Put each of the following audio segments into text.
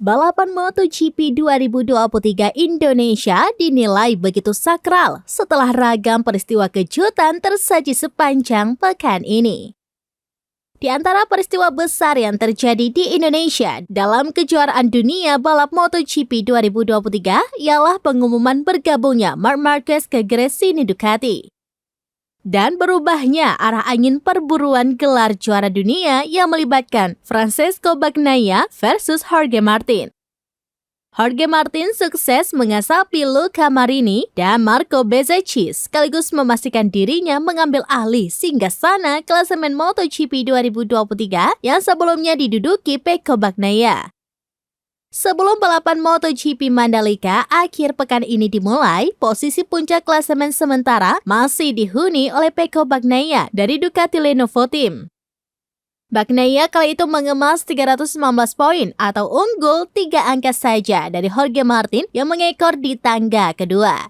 Balapan MotoGP 2023 Indonesia dinilai begitu sakral setelah ragam peristiwa kejutan tersaji sepanjang pekan ini. Di antara peristiwa besar yang terjadi di Indonesia dalam kejuaraan dunia balap MotoGP 2023 ialah pengumuman bergabungnya Marc Marquez ke Gresini Ducati. Dan berubahnya arah angin perburuan gelar juara dunia yang melibatkan Francesco Bagnaia versus Jorge Martin. Jorge Martin sukses mengasapi Luca Marini dan Marco Bezzecchi sekaligus memastikan dirinya mengambil alih singgasana klasemen MotoGP 2023 yang sebelumnya diduduki Pecco Bagnaia. Sebelum balapan MotoGP Mandalika akhir pekan ini dimulai, posisi puncak klasemen sementara masih dihuni oleh Pecco Bagnaia dari Ducati Lenovo Team. Bagnaia kali itu mengemas 319 poin atau unggul 3 angka saja dari Jorge Martin yang mengekor di tangga kedua.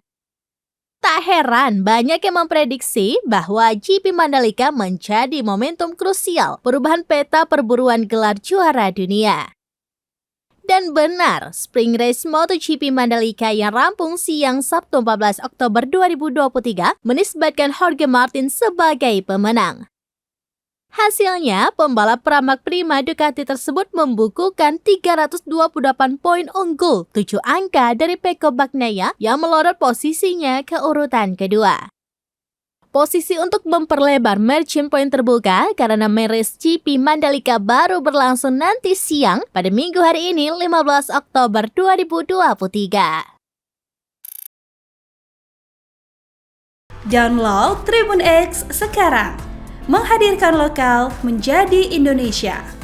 Tak heran banyak yang memprediksi bahwa GP Mandalika menjadi momentum krusial perubahan peta perburuan gelar juara dunia. Dan benar, Spring Race MotoGP Mandalika yang rampung siang Sabtu 14 Oktober 2023 menisbatkan Jorge Martin sebagai pemenang. Hasilnya, pembalap Pramac Prima Ducati tersebut membukukan 328 poin unggul 7 angka dari Pecco Bagnaia yang melorot posisinya ke urutan kedua. Posisi untuk memperlebar margin point terbuka karena Race GP Mandalika baru berlangsung nanti siang pada Minggu hari ini 15 Oktober 2023. Download Tribun X sekarang, menghadirkan lokal menjadi Indonesia.